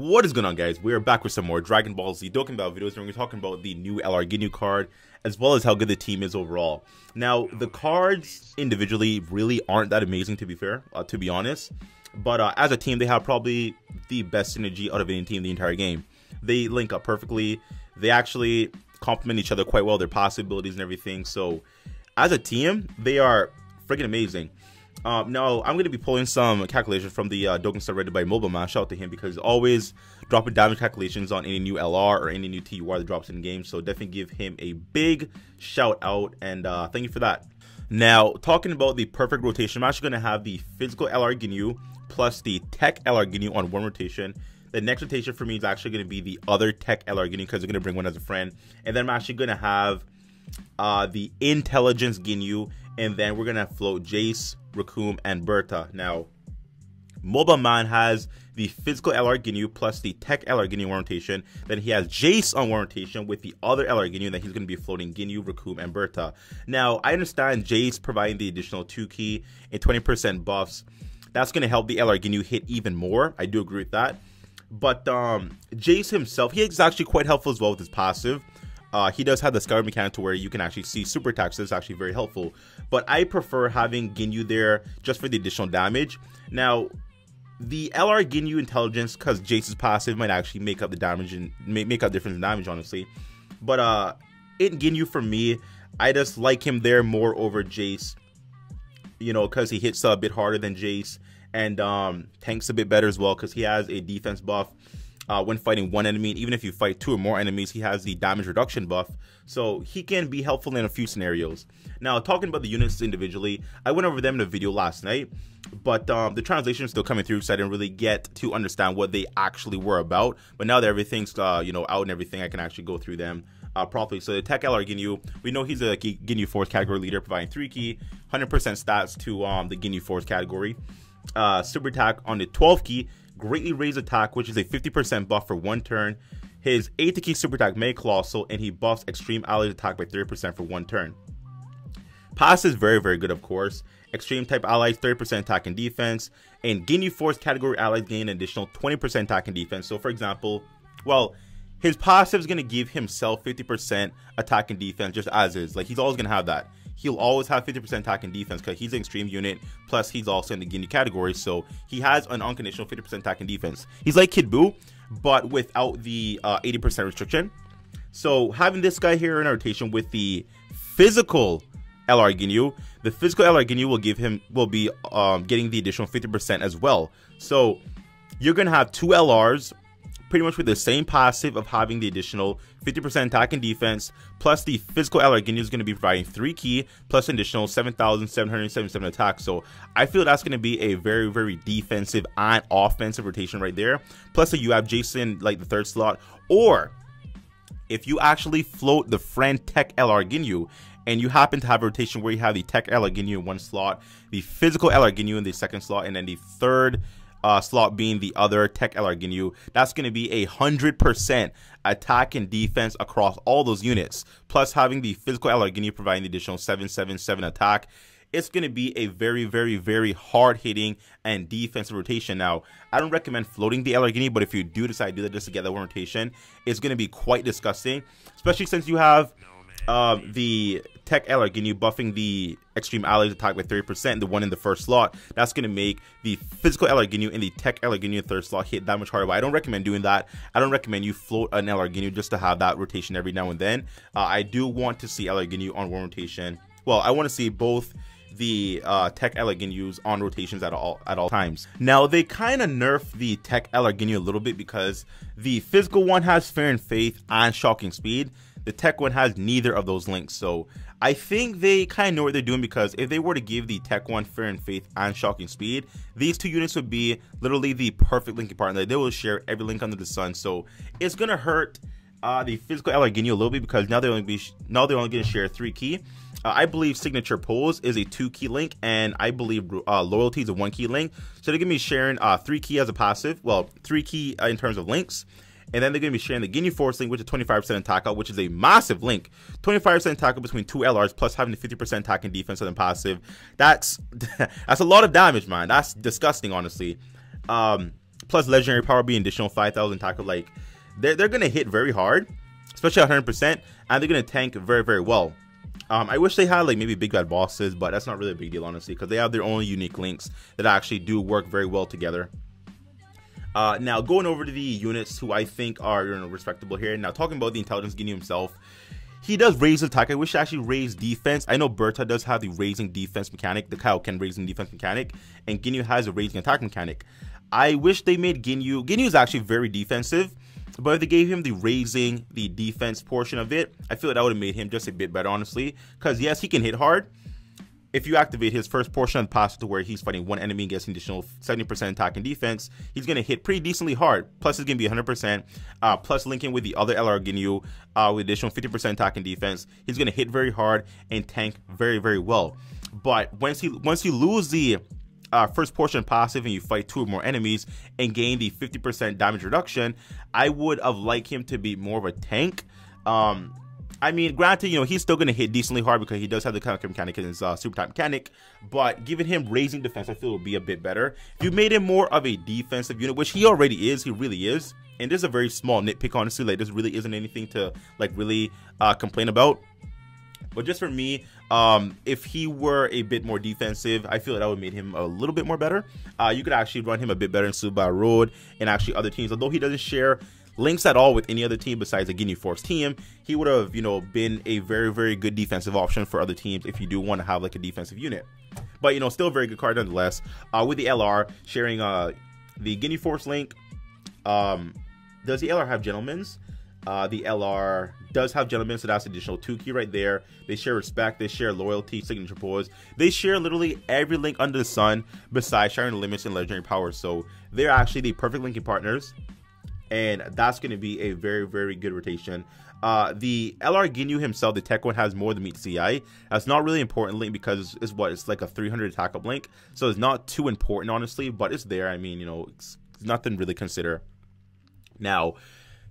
What is going on, guys? We are back with some more Dragon Ball Z Dokkan Battle videos, and we're going to be talking about the new LR Ginyu card, as well as how good the team is overall. Now, the cards individually really aren't that amazing, to be fair, to be honest. But as a team, they have probably the best synergy out of any team in the entire game. They link up perfectly. They actually complement each other quite well, their possibilities and everything. So, as a team, they are freaking amazing. Now, I'm going to be pulling some calculations from the Dokkan star rated by Mobile Man. Shout out to him because he's always dropping damage calculations on any new LR or any new TUR that drops in the game. So definitely give him a big shout out and thank you for that. Now, talking about the perfect rotation, I'm actually going to have the physical LR Ginyu plus the tech LR Ginyu on one rotation. The next rotation for me is actually going to be the other tech LR Ginyu because they're going to bring one as a friend. And then I'm actually going to have the intelligence Ginyu, and then we're going to float Jace, Raccoon, and Berta. Now, Mobile Man has the physical LR Ginyu plus the tech LR Ginyu one rotation. Then he has Jace on one rotation with the other LR Ginyu, and then he's going to be floating Ginyu, Raccoon, and Berta. Now, I understand Jace providing the additional 2 key and 20% buffs. That's going to help the LR Ginyu hit even more. I do agree with that. But Jace himself, he is actually quite helpful as well with his passive. He does have the scout mechanic to where you can actually see super attacks. That's actually very helpful. But I prefer having Ginyu there just for the additional damage. Now, the LR Ginyu intelligence, because Jace's passive might actually make up the damage and make up difference in damage, honestly. But in Ginyu, for me, I just like him there more over Jace. You know, because he hits a bit harder than Jace. And tanks a bit better as well because he has a defense buff. When fighting one enemy, and even if you fight 2 or more enemies, he has the damage reduction buff, so he can be helpful in a few scenarios. Now, talking about the units individually, I went over them in a video last night, but the translation is still coming through, so I didn't really get to understand what they actually were about. But now that everything's you know, out and everything, I can actually go through them properly. So the tech LR Ginyu, we know he's a Ginyu Force category leader, providing 3 key, 100% stats to the Ginyu Force category. Super attack on the 12 key. Greatly raised attack, which is a 50% buff for 1 turn. His 8th key super attack made colossal, and he buffs extreme allied attack by 30% for 1 turn. Pass is very, very good, of course. Extreme type allies 30% attack and defense, and Ginyu Force category allies gain an additional 20% attack and defense. So, for example, well, his passive is going to give himself 50% attack and defense just as is. Like, he's always going to have that. He'll always have 50% attack and defense because he's an extreme unit, plus he's also in the Ginyu category, so he has an unconditional 50% attack and defense. He's like Kid Buu, but without the 80% restriction. So having this guy here in our rotation with the physical LR Ginyu, the physical LR Ginyu will be getting the additional 50% as well. So you're gonna have 2 LRs pretty much with the same passive of having the additional 50% attack and defense, plus the physical LR Ginyu is going to be providing 3 key, plus an additional 7,777 attack. So I feel that's going to be a very, very defensive and offensive rotation right there. Plus you have Jason like the 3rd slot, or if you actually float the friend tech LR Ginyu, and you happen to have a rotation where you have the tech LR Ginyu in 1 slot, the physical LR Ginyu in the 2nd slot, and then the 3rd slot being the other tech LR Ginyu, that's going to be 100% attack and defense across all those units. Plus having the physical LR Ginyu providing the additional 777 attack, it's going to be a very, very, very hard hitting and defensive rotation. Now, I don't recommend floating the LR Ginyu, but if you do decide to do that just to get that one rotation, it's going to be quite disgusting, especially since you have the tech LR Ginyu buffing the extreme allies attack by 30%, the one in the 1st slot. That's going to make the physical LR Ginyu and the tech LR Ginyu in the 3rd slot hit that much harder. But I don't recommend doing that. I don't recommend you float an LR Ginyu just to have that rotation every now and then. I do want to see LR Ginyu on one rotation. Well, I want to see both the tech LR Ginyus on rotations at all times. Now, they kind of nerf the tech LR Ginyu a little bit because the physical one has Fear and Faith and Shocking Speed. The tech one has neither of those links, so I think they kind of know what they're doing, because if they were to give the tech one Fear and Faith and Shocking Speed, these 2 units would be literally the perfect linking partner. They will share every link under the sun, so it's gonna hurt the physical LR Ginyu a little bit because now they're only going to share 3 key. I believe Signature Pose is a 2 key link, and I believe Loyalty is a 1 key link. So they're gonna be sharing 3 key as a passive, well, 3 key in terms of links. And then they're going to be sharing the Ginyu Force link, which is 25% attack out, which is a massive link. 25% attack out between 2 LRs, plus having the 50% attack and defense and passive. That's a lot of damage, man. That's disgusting, honestly. plus legendary power being additional 5,000 tackle. Like, they're gonna hit very hard, especially at 100%, and they're gonna tank very, very well. I wish they had like maybe big bad bosses, but that's not really a big deal, honestly, because they have their own unique links that actually do work very well together. Now going over to the units who I think are, you know, respectable here. Now talking about the intelligence Ginyu himself, he does raise attack. I wish he actually raised defense. I know Berta does have the raising defense mechanic, the Kaioken raising defense mechanic, and Ginyu has a raising attack mechanic. I wish they made Ginyu. Ginyu is actually very defensive, but if they gave him the raising the defense portion of it, I feel like that would have made him just a bit better, honestly. Because yes, he can hit hard. If you activate his first portion of the pass to where he's fighting one enemy and gets an additional 70% attack and defense, he's going to hit pretty decently hard. Plus, it's going to be 100%. Plus, linking with the other LR Ginyu with additional 50% attack and defense, he's going to hit very hard and tank very, very well. But once you lose the first portion passive and you fight 2 or more enemies and gain the 50% damage reduction, I would have liked him to be more of a tank. I mean, granted, you know, he's still going to hit decently hard because he does have the counter mechanic in his super type mechanic, but giving him raising defense, I feel would be a bit better. If you made him more of a defensive unit, which he already is, he really is, and there's a very small nitpick, honestly, like this really isn't anything to like really complain about. But just for me, if he were a bit more defensive, I feel that would have made him a little bit more better. You could actually run him a bit better in Suba Road and actually other teams, although he doesn't share links at all with any other team besides the Ginyu Force team. He would have, you know, been a very, very good defensive option for other teams if you do want to have like a defensive unit. But, you know, still a very good card nonetheless. With the LR sharing the Ginyu Force link. Does the LR have Gentleman's? The LR does have Gentleman, so that's additional 2 key right there. They share respect, they share loyalty, signature pose. They share literally every link under the sun besides sharing the limits and legendary powers. So they're actually the perfect linking partners, and that's going to be a very, very good rotation. The LR Ginyu himself, the tech one, has more than meet CI. That's not really important link because it's like a 300 attack up link, so it's not too important, honestly, but it's there. I mean, you know, it's nothing really consider. Now,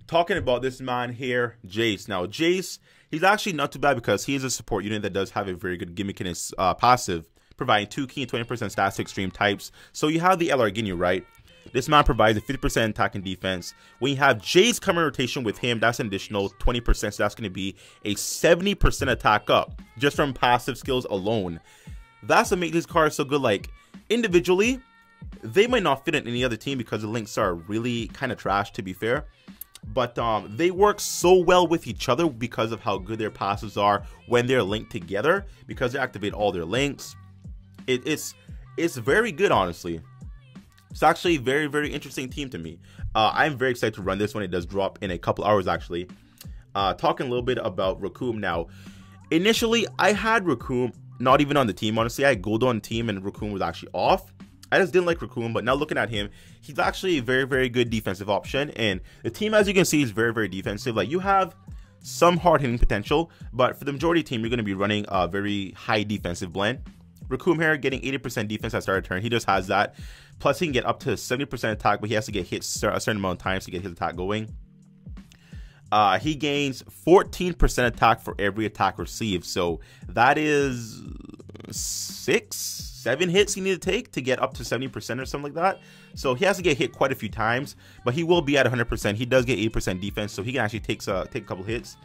talking about this man here, Jace. Now, Jace, he's actually not too bad because he is a support unit that does have a very good gimmick in his passive, providing 2 key and 20% stats to extreme types. So you have the LR Ginyu, right? This man provides a 50% attack and defense. When you have Jace coming in rotation with him, that's an additional 20%. So that's going to be a 70% attack up just from passive skills alone. That's what makes these cards so good. Like, individually, they might not fit in any other team because the links are really kind of trash, to be fair. But they work so well with each other because of how good their passives are when they're linked together, because they activate all their links. It's very good, honestly. It's actually a very, very interesting team to me. I'm very excited to run this when it does drop in a couple hours, actually. Talking a little bit about Raccoon now. Initially, I had Raccoon not even on the team, honestly. I had Gold on the team and Raccoon was actually off. I just didn't like Raccoon, but now looking at him, he's actually a very, very good defensive option. And the team, as you can see, is very, very defensive. Like, you have some hard-hitting potential, but for the majority of the team, you're going to be running a very high defensive blend. Raccoon here getting 80% defense at start of turn. He just has that. Plus, he can get up to 70% attack, but he has to get hit a certain amount of times to get his attack going. He gains 14% attack for every attack received. So that is 6-7 hits he need to take to get up to 70% or something like that. So he has to get hit quite a few times, but he will be at 100%. He does get 8% defense, so he can actually take a couple hits.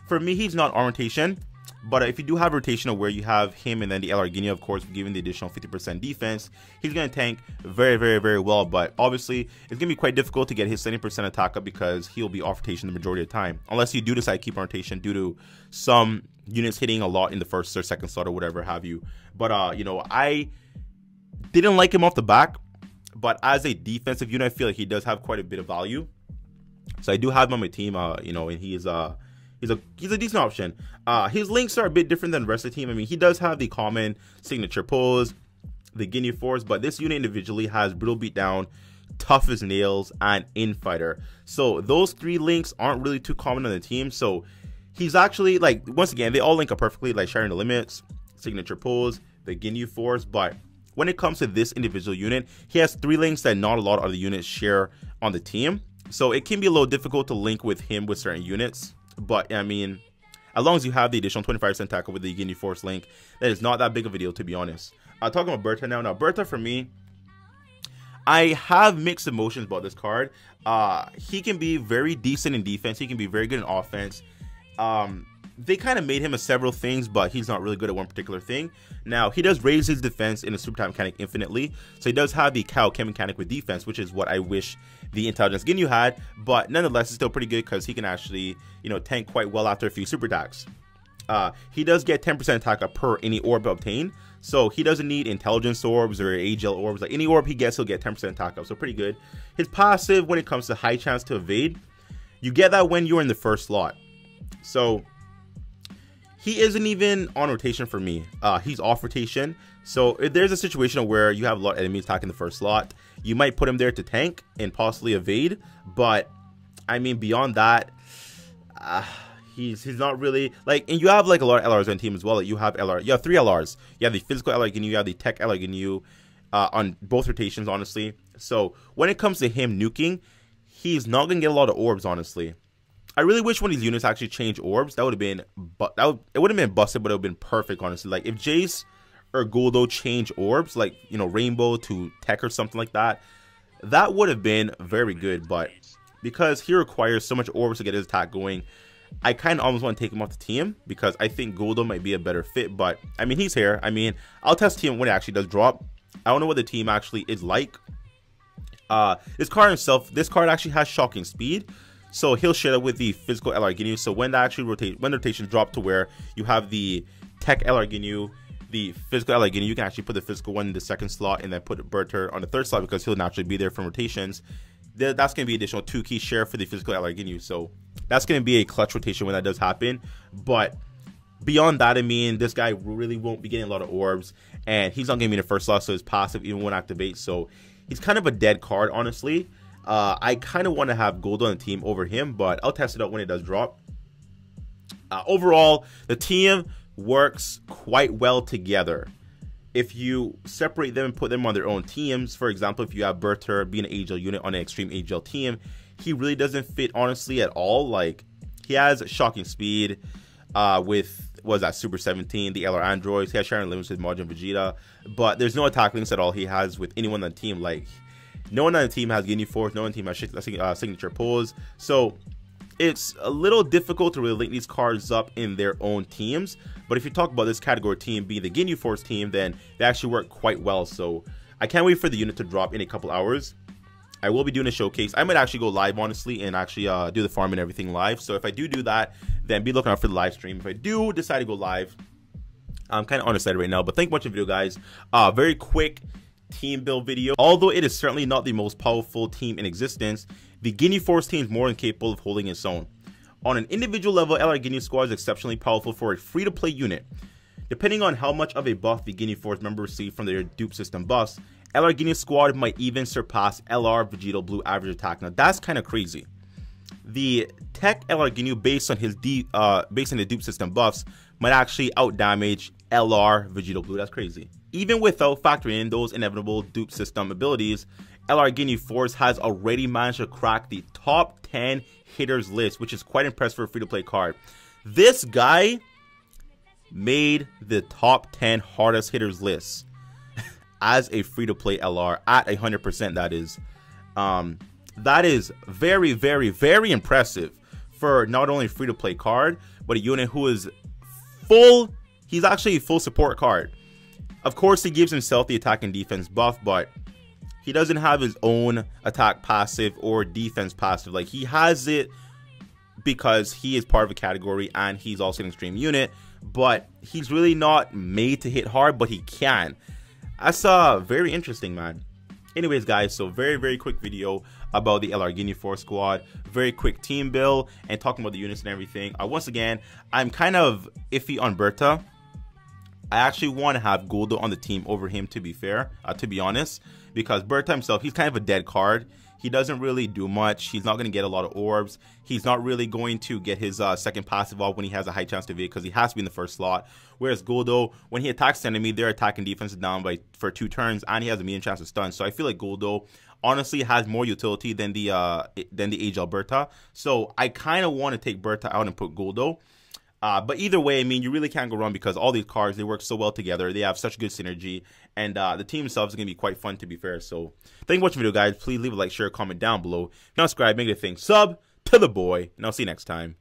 For me, he's not on rotation. But if you do have rotational where you have him and then the LR Ginyu, of course, given the additional 50% defense, he's going to tank very, very, very well. But obviously, it's going to be quite difficult to get his 70% attack up because he'll be off rotation the majority of the time. Unless you do decide to keep on rotation due to some units hitting a lot in the first or second slot or whatever have you. But, you know, I didn't like him off the back. But as a defensive unit, I feel like he does have quite a bit of value. So I do have him on my team, you know, and he's a decent option. His links are a bit different than the rest of the team. I mean, he does have the common signature pose, the Ginyu Force, but this unit individually has Brutal Beatdown, Tough as Nails, and Infighter. So those 3 links aren't really too common on the team. So he's actually, like, once again, they all link up perfectly, like sharing the limits, signature pose, the Ginyu Force. But when it comes to this individual unit, he has 3 links that not a lot of other units share on the team. So it can be a little difficult to link with him with certain units. But, I mean, as long as you have the additional 25% tackle with the Ginyu Force link, that is not that big of a deal, to be honest. Talking about Berta now. Now, Berta, for me, I have mixed emotions about this card. He can be very decent in defense. He can be very good in offense. They kind of made him a several things, but he's not really good at one particular thing. Now, he does raise his defense in a super time mechanic infinitely, so he does have the Kaioken mechanic with defense, which is what I wish the Intelligence Ginyu had, but nonetheless, it's still pretty good because he can actually, you know, tank quite well after a few super attacks. He does get 10% attack up per any orb obtained, so he doesn't need intelligence orbs or AGL orbs. Like any orb he gets, he'll get 10% attack up, so pretty good. His passive, when it comes to high chance to evade, you get that when you're in the first slot. So he isn't even on rotation for me. He's off rotation. So if there's a situation where you have a lot of enemies attacking the first slot, you might put him there to tank and possibly evade. But I mean, beyond that, he's not really like. And you have like a lot of LRs on team as well. Like you have 3 LRs. You have the physical LR Ginyu, you have the tech LR Ginyu on both rotations, honestly. So when it comes to him nuking, he's not gonna get a lot of orbs, honestly. I really wish one of these units actually change orbs. That would have been, it would have been busted, but it would have been perfect, honestly. Like if Jace or Guldo change orbs, like, you know, Rainbow to Tech or something like that, that would have been very good. But because he requires so much orbs to get his attack going, I kind of almost want to take him off the team because I think Guldo might be a better fit. But I mean, he's here. I mean, I'll test him when it actually does drop. I don't know what the team actually is like. This card himself, this card actually has shocking speed. So he'll share that with the physical LR Ginyu. So when that actually when the rotations drop to where you have the tech LR Ginyu, the physical LR Ginyu, you can actually put the physical one in the second slot and then put Berter on the third slot because he'll naturally be there from rotations. That's going to be additional 2 key share for the physical LR Ginyu. So that's going to be a clutch rotation when that does happen. But beyond that, I mean, this guy really won't be getting a lot of orbs, and he's not going to be in the first slot, so his passive even won't activate. So he's kind of a dead card, honestly. I kind of want to have Gold on the team over him, but I'll test it out when it does drop. Overall, the team works quite well together. If you separate them and put them on their own teams, for example, if you have Berter being an AGL unit on an extreme AGL team, he really doesn't fit, honestly, at all. Like, he has shocking speed with, what was that, Super 17, the LR Androids. He has Sharon Limits with Majin Vegeta, but there's no attack links at all he has with anyone on the team. Like, no one on the team has Ginyu Force, no one on the team has signature pulls. So it's a little difficult to really link these cards up in their own teams. But if you talk about this category team being the Ginyu Force team, then they actually work quite well. So I can't wait for the unit to drop in a couple hours. I will be doing a showcase. I might actually go live, honestly, and actually do the farm and everything live. So if I do that, then be looking out for the live stream. If I do decide to go live, I'm kind of undecided right now. But thank you much for the video, guys. Very quick team build video. Although it is certainly not the most powerful team in existence, the Ginyu Force team is more than capable of holding its own. On an individual level, LR Ginyu Squad is exceptionally powerful for a free-to-play unit. Depending on how much of a buff the Ginyu Force members receive from their dupe system buffs, LR Ginyu Squad might even surpass LR Vegito Blue average attack. Now that's kind of crazy. The Tech LR Ginyu, based on the dupe system buffs, might actually outdamage LR Vegito Blue. That's crazy. Even without factoring in those inevitable dupe system abilities, LR Ginyu Force has already managed to crack the top 10 hitters list, which is quite impressive for a free-to-play card. This guy made the top 10 hardest hitters list as a free-to-play LR at 100%. That is very, very, very impressive for not only a free-to-play card, but a unit who is full. He's actually a full support card. Of course, he gives himself the attack and defense buff, but he doesn't have his own attack passive or defense passive. Like, he has it because he is part of a category and he's also an extreme unit, but he's really not made to hit hard, but he can. That's very interesting, man. Anyways, guys, so very, very quick video about the LR Ginyu Force squad. Very quick team build and talking about the units and everything. Once again, I'm kind of iffy on Berta. I actually want to have Guldo on the team over him, to be fair, to be honest, because Berta himself, he's kind of a dead card. He doesn't really do much. He's not going to get a lot of orbs. He's not really going to get his second passive off when he has a high chance to evade because he has to be in the first slot. Whereas Guldo, when he attacks the enemy, their attack and defense is down for 2 turns, and he has a medium chance to stun. So I feel like Guldo honestly has more utility than the AGL Berta. So I kind of want to take Berta out and put Guldo. But either way, I mean, you really can't go wrong because all these cards, they work so well together. They have such good synergy, and the team itself is going to be quite fun, to be fair. So thank you for watching the video, guys. Please leave a like, share, comment down below. Now subscribe, make it a thing. Sub to the boy, and I'll see you next time.